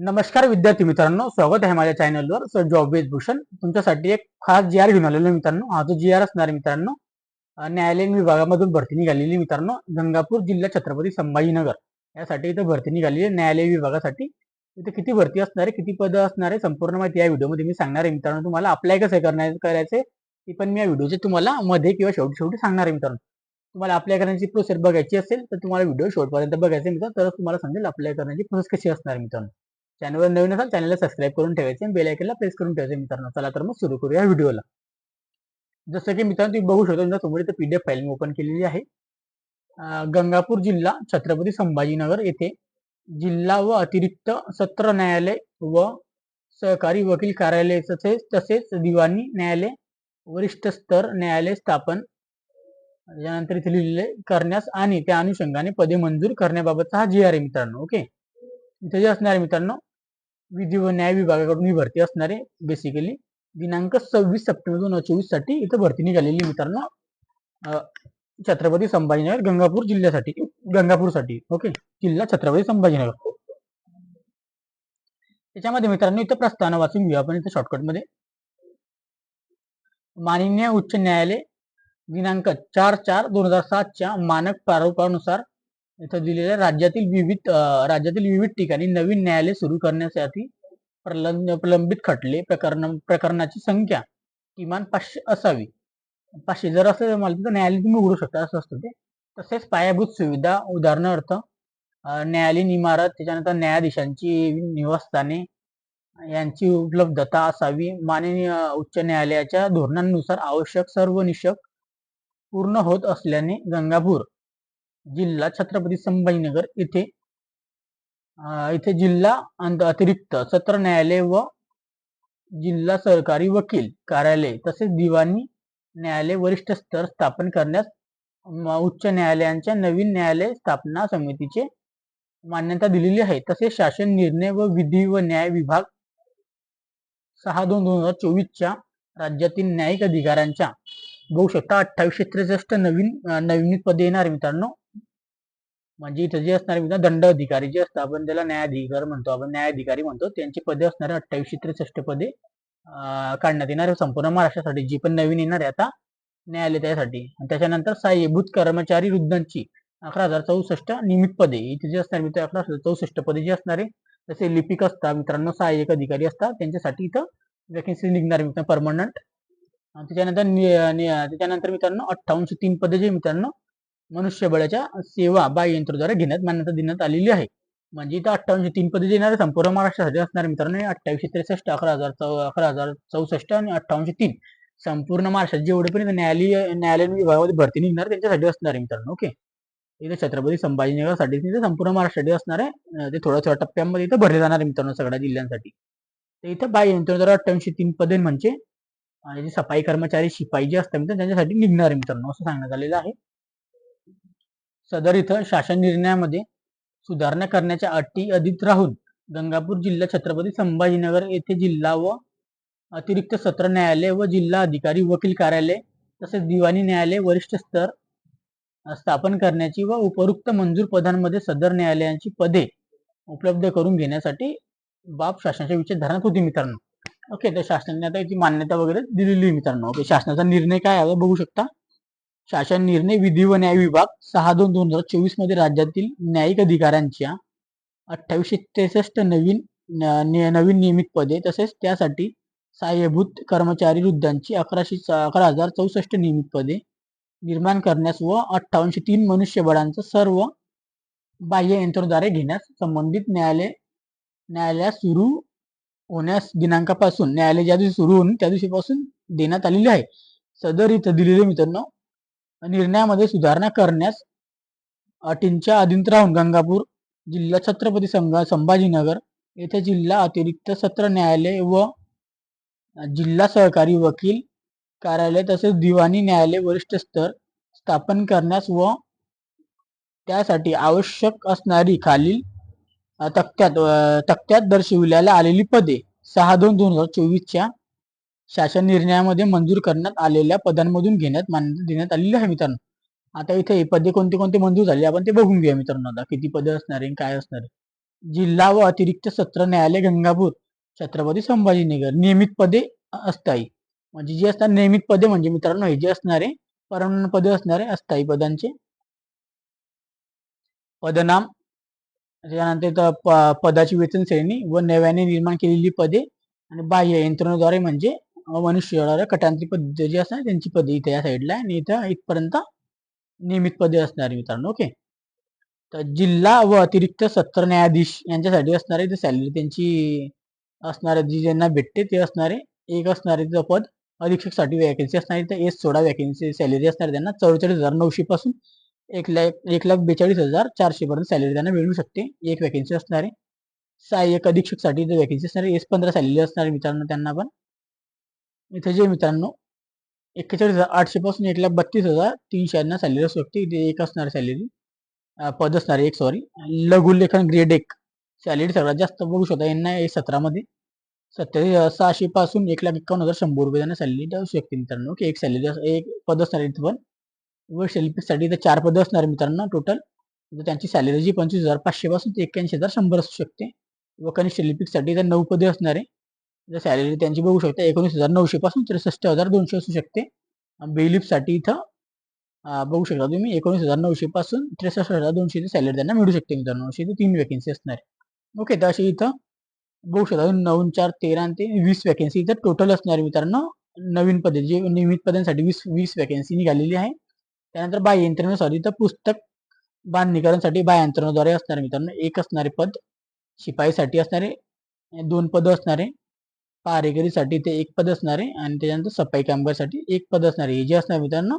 नमस्कार विद्यार्थी मित्रांनो, स्वागत आहे माझ्या चॅनलवर सर जॉब विथ भूषण. तुमच्यासाठी एक खास जी आर घेऊन आलेलो मित्रांनो. हा जो जी आर असणार आहे मित्रांनो, न्यायालयीन विभागामधून भरती निघालेली मित्रांनो, गंगापूर जिल्हा छत्रपती संभाजीनगर यासाठी इथं भरती निघालेली आहे न्यायालयीन विभागासाठी. इथे किती भरती असणार आहे, किती पदं असणार आहे, संपूर्ण माहिती या व्हिडिओमध्ये मी सांगणार आहे मित्रांनो. तुम्हाला अप्लाय कसं करायचं ती पण मी या व्हिडिओचे तुम्हाला मध्ये किंवा शेवटी सांगणार आहे मित्रांनो. तुम्हाला अप्लाय करण्याची प्रोसेस बघायची असेल तर तुम्हाला व्हिडिओ शेवटपर्यंत बघायचा आहे मित्रांनो, तरच तुम्हाला समजेल अप्लाय करण्याची प्रोसेस कशी असणार आहे मित्रांनो. चॅनलवर नवीन असाल चॅनलला सबस्क्राईब करून ठेवायचे आणि बेल आयकॉनला प्रेस करून ठेवायचे मित्रांनो. चला तर मग सुरू करूया व्हिडिओला. जसं की मित्रांनो तुम्ही बघू शकता, समोर इथे पीडीएफ फाईल ओपन केलेली आहे. गंगापूर जिल्हा छत्रपती संभाजीनगर येथे जिल्हा व अतिरिक्त सत्र न्यायालय व सहकारी वकील कार्यालय तसेच दिवाणी न्यायालय वरिष्ठ स्तर न्यायालय स्थापन यानंतर इथे लिहिलेले करण्यास आणि त्या अनुषंगाने पदे मंजूर करण्याबाबतचा हा जी आर आहे मित्रांनो. ओके, इथे जे असणार आहे मित्रांनो, विधी व न्याय विभागाकडून ही भरती असणार आहे. बेसिकली दिनांक 26 सप्टेंबर 2024 साठी इथं भरती निघालेली मित्रांनो, छत्रपती संभाजीनगर गंगापूर जिल्ह्यासाठी, गंगापूरसाठी. ओके, जिल्हा छत्रपती संभाजीनगर. त्याच्यामध्ये मित्रांनो इथं प्रस्तावना वाचून घेऊ आपण इथं शॉर्टकटमध्ये. माननीय उच्च न्यायालय दिनांक 4/4/2007 मानक प्रारूपानुसार इथं दिलेल्या राज्यातील विविध ठिकाणी नवीन न्यायालय सुरू करण्यासाठी प्रलंबित खटले प्रकरणाची संख्या किमान 500 असावी. 500 जर असं मला तर न्यायालय तुम्ही उघडू शकता असं असतं ते. तसेच पायाभूत सुविधा, उदाहरणार्थ न्यायालयीन इमारत, त्याच्यानंतर न्यायाधीशांची निवासस्थाने यांची उपलब्धता असावी. माननीय उच्च न्यायालयाच्या धोरणानुसार आवश्यक सर्व निकष पूर्ण होत असल्याने गंगापूर जिल्हा छत्रपती संभाजीनगर इथे जिल्हा अतिरिक्त सत्र न्यायालय व जिल्हा सरकारी वकील कार्यालय तसेच दिवाणी न्यायालय वरिष्ठ स्तर स्थापन करण्यास उच्च न्यायालयांच्या नवीन न्यायालय स्थापना समितीचे मान्यता दिलेली आहे. तसेच शासन निर्णय व विधी व न्याय विभाग 6/2/2024 राज्यातील न्यायिक अधिकाऱ्यांच्या बघू शकता 2863 नवीन पदे येणार मित्रांनो. म्हणजे इथं जे असणारे मित्रांनो दंड अधिकारी जे असतात, आपण त्याला न्यायाधिकारी म्हणतो, त्यांची पदे असणारे 2863 पदे काढण्यात येणार संपूर्ण महाराष्ट्रासाठी, जी पण नवीन येणार आहे आता न्यायालय त्यासाठी. त्याच्यानंतर सहाय्यभूत कर्मचारी वृद्धांची 11,064 नियमित पदे इथे जे असणार मित्र 11,064 पदे जे असणारे. जसे लिपिक असतात मित्रांनो, सहाय्यक अधिकारी असतात, त्यांच्यासाठी इथं वॅकन्सी निघणार मित्रांनो परमनंट. त्याच्यानंतर मित्रांनो 5803 पदे जे मित्रांनो मनुष्यबळाच्या सेवा बाह्ययंत्राद्वारे मान्यता देण्यात आलेली आहे. म्हणजे इथं 5803 पदे जे येणार संपूर्ण महाराष्ट्रासाठी असणार मित्रांनो. 2863, 11,064 आणि 5803 संपूर्ण महाराष्ट्रात जेवढेपर्यंत न्यायालयीन विभागामध्ये भरती निघणार त्यांच्यासाठी असणार आहे मित्रांनो. ओके, इथे छत्रपती संभाजीनगर साठी संपूर्ण महाराष्ट्रासाठी असणार आहे. ते थोड्या टप्प्यामध्ये इथं भरले जाणार आहे मित्रांनो सगळ्या जिल्ह्यांसाठी. तर इथं बाह्ययंत्राद्वारे 5803 पदे म्हणजे सफाई कर्मचारी, शिपाई जे असतात मित्रांनो त्यांच्यासाठी निघणार आहे मित्रांनो, असं सांगण्यात आलेलं आहे. सदर इथं शासन निर्णयामध्ये सुधारणा करण्याच्या अटी अधिक राहून गंगापूर जिल्हा छत्रपती संभाजीनगर येथे जिल्हा व अतिरिक्त सत्र न्यायालय व जिल्हा अधिकारी वकील कार्यालय तसेच दिवाणी न्यायालय वरिष्ठ स्तर स्थापन करण्याची व उपरोक्त मंजूर पदांमध्ये सदर न्यायालयांची पदे उपलब्ध करून घेण्यासाठी बाब शासनाच्या विचारधारात होती मित्रांनो. ओके, तर शासनाने आता याची मान्यता वगैरे दिलेली मित्रांनो. ओके, शासनाचा निर्णय काय आहे बघू शकता. शासन निर्णय विधी व न्याय विभाग 6/2/2024 मध्ये राज्यातील न्यायिक अधिकाऱ्यांच्या 2863 नवीन नियमित पदे तसेच त्यासाठी सहाय्यभूत कर्मचारी वृद्धांची 11,064 नियमित पदे निर्माण करण्यास व 5803 मनुष्यबळांचा सर्व बाह्य यंत्राद्वारे घेण्यास संबंधित न्यायालयात सुरू होण्यास दिनांकापासून न्यायालय ज्या दिवशी सुरू होऊन त्या दिवशीपासून देण्यात आलेली आहे. सदर इथं दिलेले मित्रांनो निर्णयामध्ये सुधारणा करण्यास अटींच्या अधीन राहून गंगापूर जिल्हा छत्रपती संभाजीनगर येथे जिल्हा अतिरिक्त सत्र न्यायालय व जिल्हा सहकारी वकील कार्यालय तसेच दिवाणी न्यायालय वरिष्ठ स्तर स्थापन करण्यास व त्यासाठी आवश्यक असणारी खालील तक्त्यात दर्शविल्याला आलेली पदे 6/2/2024 शासन निर्णयामध्ये मंजूर करण्यात आलेल्या पदांमधून मान्यता देण्यात आलेली आहे मित्रांनो. आता इथे पदे कोणते कोणते मंजूर झाले आपण ते बघून घेऊया मित्रांनो. आता किती पदे असणार आहे काय असणार आहे. जिल्हा व अतिरिक्त सत्र न्यायालय गंगापूर छत्रपती संभाजीनगर नियमित पदे अस्थायी. म्हणजे जी असणार नियमित पदे म्हणजे मित्रांनो हे जे असणारे परमनंट पदे असणारे अस्थायी पदांचे पदनाम. त्याच्यानंतर पदाची वेतन श्रेणी व नव्याने निर्माण केलेली पदे आणि बाह्य यंत्रणेद्वारे म्हणजे मनुष्य कटांतरी पद्धती जी असणार त्यांची पदे इथे या साईडला आणि इथं इथपर्यंत नियमित पदे असणार मित्रांनो. ओके. तर जिल्हा व अतिरिक्त सत्र न्यायाधीश यांच्यासाठी असणारे ते सॅलरी त्यांची असणारे जी ज्यांना भेटते ते असणारे एक असणारे पद अधीक्षकसाठी वॅकन्सी असणारी तर S16 वॅकन्सी सॅलरी असणार त्यांना 44,900 पासून 1,42,400 पर्यंत सॅलरी त्यांना मिळू शकते. एक वॅकन्सी असणारे सहाय्यक अधीक्षकसाठी वॅकन्सी असणारे S15 सॅलरी असणारे मित्रांनो त्यांना पण. इथे जे मित्रांनो 41,800 पासून 1,32,300 यांना सॅलरी असू शकते. इथे एक असणारी सॅलरी पद असणारे एक सॉरी लघुलेखन ग्रेड 1 सॅलरी सगळ्यात जास्त बघू शकता यांना 17 मध्ये 27,600 पासून 1,51,100 त्यांना सॅलरी देऊ शकते मित्रांनो. की एक सॅलरी एक पद असणार इथं पण व साठी तर 4 पद असणार मित्रांनो टोटल. त्यांची सॅलरी जी 25,500 पासून ते 81,100 असू शकते व कनिष्ठ लिपिकसाठी तर 9 पदे असणार आहे. सॅलरी त्यांची बघू शकता 19,900 पासून 63,200 असू शकते. बेलिफसाठी इथं बघू शकता तुम्ही 19,900 पासून 63,200 सॅलरी त्यांना मिळू शकते मित्रांनो. अशी 3 वॅकन्सी असणार आहे. ओके. तर अशी इथं बघू शकता 9, 4, 13 आणि ते 20 वॅकन्सी इथं टोटल असणार मित्रांनो. नवीन पदे जे नियमित पदांसाठी 20 वॅकन्सी निघालेली आहे. त्यानंतर बाह्य यंत्रणेनुसार इथं पुस्तक बांधणीकरांसाठी बाह्य यंत्रणेद्वारे असणारे मित्रांनो एक असणारे पद, शिपाईसाठी असणारे 2 पद असणारे, पहारेकरीसाठी ते 1 पद असणारे आणि त्याच्यानंतर सफाई कामगारसाठी 1 पद असणारे. हे जे असणार मित्रांनो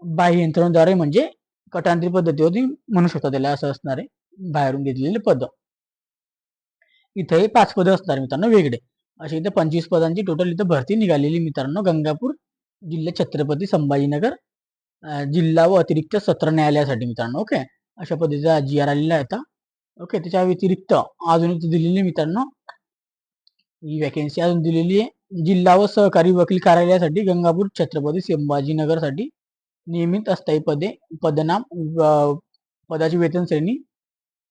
बाह्य यंत्रणेद्वारे म्हणजे कटांतरी पद्धतीवरती म्हणू शकता त्याला असं असणारे बाहेरून घेतलेले पद. इथे 5 पद असणार मित्रांनो वेगळे. अशी इथे 25 पदांची टोटल इथं भरती निघालेली मित्रांनो गंगापूर जिल्हा छत्रपती संभाजीनगर जिल्हा व अतिरिक्त सत्र न्यायालयासाठी मित्रांनो. ओके. अशा पद्धतीचा GR आलेला आहे आता. ओके. त्याच्या व्यतिरिक्त अजून इथे दिलेली मित्रांनो ही वॅकन्सी अजून दिलेली आहे जिल्हा व सहकारी वकील कार्यालयासाठी गंगापूर छत्रपती संभाजीनगरसाठी नियमित अस्थायी पदे पदनाम पदाची वेतन श्रेणी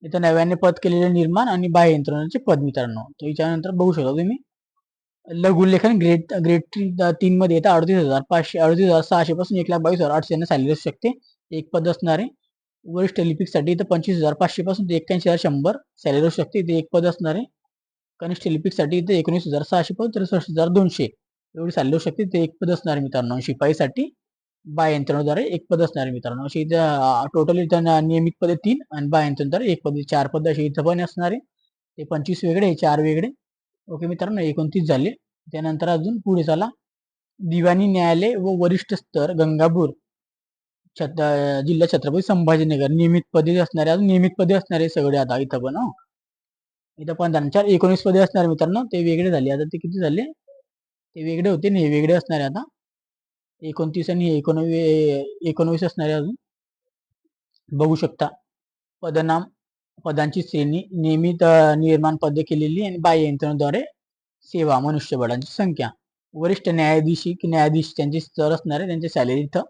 इथं नव्याने पद केलेले निर्माण आणि बाह्य यंत्रणाचे पद मित्रांनो. तर याच्यानंतर बघू शकता तुम्ही लघुलेखन ग्रेड ग्रेड 3 मध्ये येतं 38,500 38,600 पासून 1,22,800 यांना सॅलरी असू शकते. एक पद असणारे वरिष्ठ लिपिकसाठी इथं 25,500 पासून ते 81,100 सॅलरी असू शकते. इथे एक पद असणारे कनिष्ठ लिपिकसाठी इथे 19,600 पासून 63,200 एवढी सॅलरी असू शकते. ते एक पद असणारे मित्रांनो. शिपाईसाठी बाह्य यंत्रणेद्वारे एक पद असणारे मित्रांनो. अशी इथं टोटल इथं नियमित पदे 3 आणि बाह्य यंत्रणेद्वारे एक पद 4 पद अशी इथं पण असणारे. ते 25 वेगळे 4 वेगळे. ओके मित्रांनो 29 झाले. त्यानंतर अजून पुढे चला दिवाणी न्यायालय व वरिष्ठ स्तर गंगापूर जिल्हा छत्रपती संभाजीनगर नियमित पदे असणारे अजून नियमित पदे असणारे सगळे आता इथं पण इथं पण 19 पदे असणार मित्रांनो ते वेगळे झाले आता ते किती झाले ते वेगळे होते नाही वेगळे असणारे आता 29 आणि 19 असणारे अजून बघू शकता. पदनाम पदांची श्रेणी नियमित निर्माण पदे केलेली आणि बाह्य यंत्रणेद्वारे सेवा मनुष्यबळांची संख्या वरिष्ठ न्यायाधीश त्यांचे स्तर असणारे त्यांची सॅलरी इथं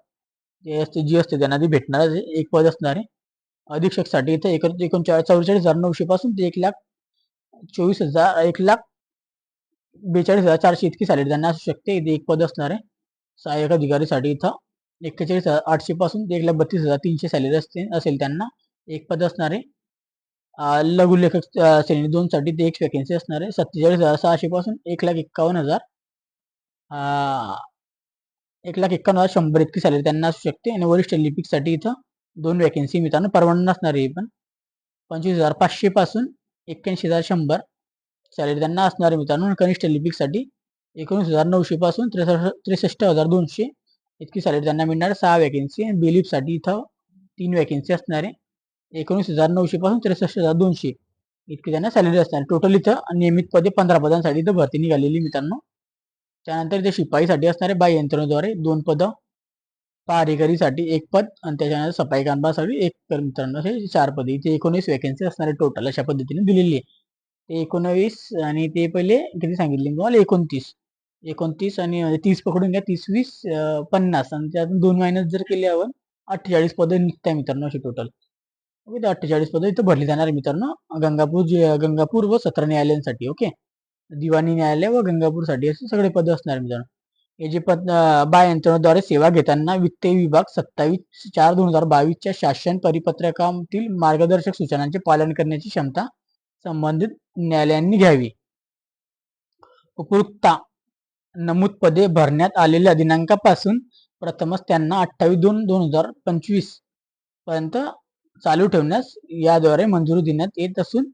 जी असते त्यांना ती भेटणार एक पद असणारे अधीक्षकसाठी इथं 44,900 पासून ते 1,24,000 1,42,400 इतकी सॅलरी त्यांना असू शकते. इथे एक पद असणार आहे. सहाय्यक अधिकारीसाठी इथं 41,800 पासून ते 1,32,300 सॅलरी असेल त्यांना एक पद असणार आहे. लघुलेखक श्रेणी 2 साठी ते एक वॅकन्सी असणार आहे. 47,600 पासून 1,51,000 1,51,100 इतकी सॅलरी त्यांना असू शकते आणि वरिष्ठ लिपिकसाठी इथं 2 वॅकन्सी मित्रांनो परमनंट असणार आहे पण 25,500 पासून 81,100 सॅलरी त्यांना असणार आहे मित्रांनो. कनिष्ठ लिपिकसाठी 19,900 पासून 63,200 इतकी सॅलरी त्यांना मिळणार 6 वॅकन्सी आणि बेलिफसाठी इथं 3 वॅकन्सी असणार आहे. 19,900 पासून 63,200 इतकी त्यांना सॅलरी असणार. टोटल इथं नियमित पदे 15 पदांसाठी इथं भरती निघालेली मित्रांनो. त्यानंतर इथे शिपाईसाठी असणारे बाह्य यंत्रणेद्वारे 2 पद पहारेकरीसाठी 1 पद आणि त्याच्यानंतर सफाई कामगारसाठी 1 पद मित्रांनो असे 4 पदे इथे 19 वॅकन्सी असणारे टोटल अशा पद्धतीने दिलेली आहे. ते 19 आणि ते पहिले किती सांगितले तुम्हाला 29 आणि 30 पकडून घ्या 30 20 50 आणि त्यातून 2 मायनस जर केले आपण 48 पदे निघताय मित्रांनो अशी टोटल. ओके. तर 48 पदं इथं भरली जाणार आहे मित्रांनो. गंगापूर व सत्र न्यायालयांसाठी. ओके. दिवाणी न्यायालय व गंगापूरसाठी असे सगळे पदं असणार आहे मित्रांनो. हे जे पद बाह्य यंत्रणेद्वारे सेवा घेताना वित्त विभाग 27/4/2022 च्या शासन परिपत्रकातील मार्गदर्शक सूचनांचे पालन करण्याची क्षमता संबंधित न्यायालयांनी घ्यावी. उपयुक्ता नमूद पदे भरण्यात आलेल्या दिनांकापासून प्रथमच त्यांना 28/2/2025 पर्यंत चालू ठेवण्यास याद्वारे मंजुरी देण्यात येत असून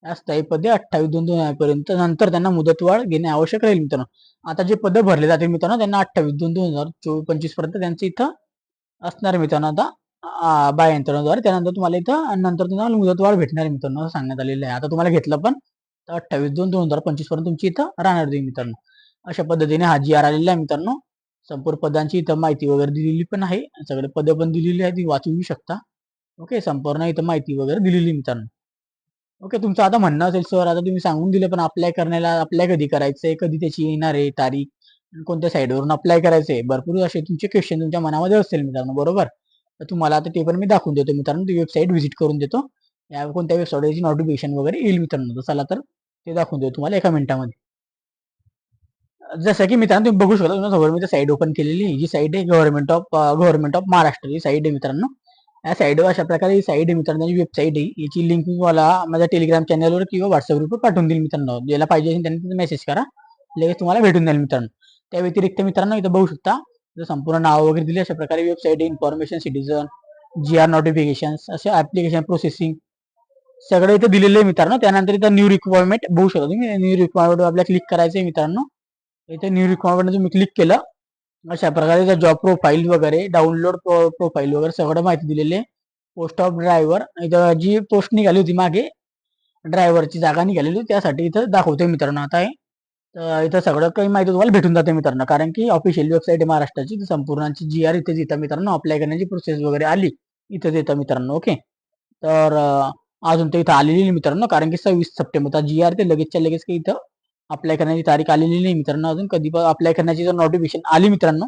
या स्थायी पदे 28/2/2025 पर्यंत नंतर त्यांना मुदतवाढ घेणे आवश्यक राहील मित्रांनो. आता जे पद भरले जातील मित्रांनो त्यांना 28/2/2025 पर्यंत त्यांचं इथं असणार मित्रांनो. आता बाह्य यंत्रणेद्वारे त्यानंतर तुम्हाला इथं नंतर तुम्हाला मुदतवाढ भेटणार आहे मित्रांनो, असं सांगण्यात आलेलं आहे. आता तुम्हाला घेतलं पण तर 28/2/2025 पर्यंत तुमची इथं राहणार देईल मित्रांनो. अशा पद्धतीने हा जी आर आलेला आहे मित्रांनो. संपूर्ण पदांची इथं माहिती वगैरे दिलेली पण आहे. सगळे पदं पण दिलेली आहे, ती वाचू शकता. ओके. संपूर्ण इथं माहिती वगैरे दिलेली मित्रांनो. ओके. तुमचं आता म्हणणं असेल सर आता तुम्ही सांगून दिलं पण अप्लाय करण्याला अप्लाय कधी करायचंय, कधी त्याची येणार आहे तारीख, कोणत्या साईडवरून अप्लाय करायचंय, भरपूर असे तुमचे क्वेश्चन तुमच्या मनामध्ये असतील मित्रांनो, बरोबर. तर तुम्हाला आता ते पण मी दाखवून देतो मित्रांनो. ती वेबसाईट व्हिजिट करून देतो. या कोणत्या वेबसाईटची नोटिफिकेशन वगैरे येईल मित्रांनो. तर चला तर ते दाखवून देतो तुम्हाला एका मिनिटामध्ये. जसं की मित्रांनो तुम्ही बघू शकता, समोर मी साईट ओपन केलेली आहे. ही साईट आहे government of Maharashtra he site आहे मित्रांनो. या साईटवर अशा प्रकारे ही साईट आहे मित्रांनो, ही वेबसाईट आहे. याची लिंक मी मला माझ्या टेलिग्राम चॅनलवर किंवा व्हॉट्सअप ग्रुपवर पाठवून देईल मित्रांनो. ज्याला पाहिजे असेल त्यांनी मेसेज करा, लगेच तुम्हाला भेटून जाईल मित्रांनो. त्या व्यतिरिक्त मित्रांनो इथं बघू शकता संपूर्ण नाव वगैरे दिले अशा प्रकारे वेबसाईट इन्फॉर्मेशन सिटीजन जी आर नोटिफिकेशन असे ऍप्लिकेशन प्रोसेसिंग सगळं इथं दिलेलं आहे मित्रांनो. त्यानंतर इथं न्यू रिक्वायरमेंट बघू शकता तुम्ही. न्यू रिक्वायरमेंट आपल्याला क्लिक करायचं आहे मित्रांनो. इथे न्यू रिक्वायरमेंट तुम्ही क्लिक केलं अशा प्रकारे जॉब प्रोफाईल वगैरे डाउनलोड प्रोफाईल वगैरे सगळं माहिती दिलेली आहे. पोस्ट ऑफ ड्रायव्हर इथं जी पोस्ट निघाली होती मागे ड्रायव्हरची जागा निघालेली होती त्यासाठी इथं दाखवतोय मित्रांनो. आता तर इथं सगळं काही माहिती तुम्हाला भेटून जाते मित्रांनो, कारण की ऑफिशियल वेबसाईट आहे महाराष्ट्राची संपूर्णची जी आर इथेच येतं मित्रांनो. अप्लाय करण्याची प्रोसेस वगैरे आली इथेच येतं मित्रांनो. ओके. तर अजून ते इथं आलेली नाही मित्रांनो, कारण की 26 सप्टेंबर जी आर ते लगेचच्या लगेच काही इथं अप्लाय करण्याची तारीख आलेली नाही मित्रांनो. अजून कधी अप्लाय करण्याची जर नोटिफिकेशन आली मित्रांनो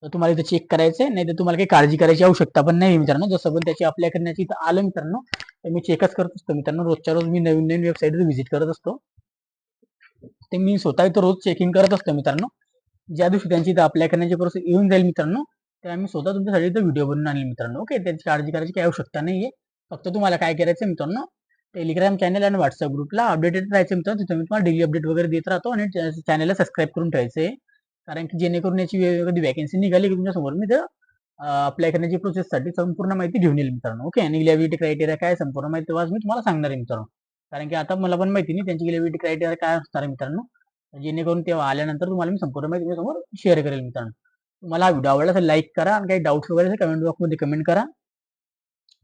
तर तुम्हाला इथं चेक करायचंय, नाही तर तुम्हाला काही काळजी करायची आवश्यकता पण नाही मित्रांनो. जसं पण त्याची अप्लाय करण्याची इथं आलं मित्रांनो तर मी चेकच करत असतो मित्रांनो. रोजच्या रोज मी नवीन नवीन वेबसाईटवर व्हिजिट करत असतो. ते मी स्वतः इथं रोज चेकिंग करत असतो मित्रांनो. ज्या दिवशी त्यांची इथं अप्लाय करण्याची प्रोसेस येऊन जाईल मित्रांनो ते आम्ही स्वतः तुमच्यासाठी इथं व्हिडिओ बनवून आणले मित्रांनो. ओके. त्याची काळजी करायची काही आवश्यकता नाहीये. फक्त तुम्हाला काय करायचं मित्रांनो, टेलिग्राम चॅनल आणि व्हॉट्सअप ग्रुपला अपडेटेड राहायचं मित्रांनो. तिथं मी तुम्हाला डेली अपडेट वगैरे देत राहतो आणि चॅनलला सबस्क्राईब करून ठेवायचंय. कारण की जेणेकरून याची कधी वॅकन्सी निघाली की तुमच्यासमोर मी अप्लाय करण्याची प्रोसेससाठी संपूर्ण माहिती घेऊन येईल मित्रांनो. ओके. आणि इलिजिबिलिटी क्रायटेरिया काय संपूर्ण माहिती तेव्हा मी तुम्हाला सांगणार आहे मित्रांनो. कारण की आता मला पण माहिती नाही त्यांची इलिजिबिलिटी क्रायटेरिया काय असणार आहे मित्रांनो. जेणेकरून तेव्हा आल्यानंतर तुम्हाला मी संपूर्ण माहिती तुमच्यासमोर शेअर करेल मित्रांनो. तुम्हाला हा व्हिडिओ आवडला तर लाईक करा आणि काही डाऊट्स वगैरे कमेंट बॉक्समध्ये कमेंट करा.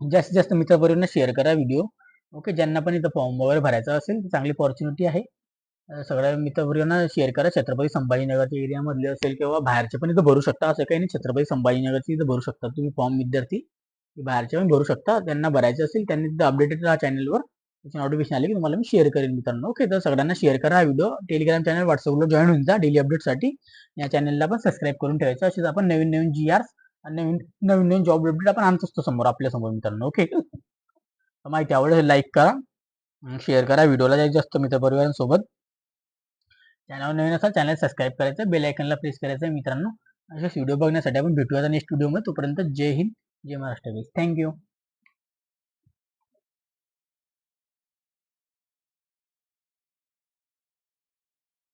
जास्तीत जास्त मित्रांपर्यंत शेअर करा व्हिडिओ. ओके. ज्यांना पण इथं फॉर्म वगैरे भरायचा असेल चांगली अपॉर्च्युनिटी आहे. सगळ्या मित्रांपर्यंत शेअर करा. छत्रपती संभाजीनगरच्या एरियामधले असेल किंवा बाहेरचे पण इथं भरू शकता. असं काही नाही, छत्रपती संभाजीनगरची इथं भरू शकता तुम्ही फॉर्म विद्यार्थी. बाहेरचे पण भरू शकता. त्यांना भरायचे असेल त्यांनी तिथं अपडेटेड राहा चॅनलवर. त्याची नोटिफिकेशन आली की तुम्हाला मी शेअर करेल मित्रांनो. ओके. तर सगळ्यांना शेअर करा हा व्हिडिओ. टेलिग्राम चॅनल व्हॉट्सअपला जॉईन होऊन जा डेली अपडेटसाठी. या चॅनलला पण सबस्क्राईब करून ठेवायचं. असेच आपण नवीन नवीन जी आर आणि नवीन नवीन नवीन जॉब अपडेट आपण आणत असतो समोर आपल्या समोर मित्रांनो. ओके. माहिती आवडेल लाईक करा, शेअर करा व्हिडिओला जास्तीत जास्त मित्रपरिवारांसोबत. चॅनल नवीन असाल चॅनल सबस्क्राईब करायचं, बेल आयकनला प्रेस करायचं मित्रांनो. असेच व्हिडिओ बघण्यासाठी आपण भेटूया नेक्स्ट व्हिडिओमध्ये. तोपर्यंत जय हिंद, जय महाराष्ट्र. थँक्यू.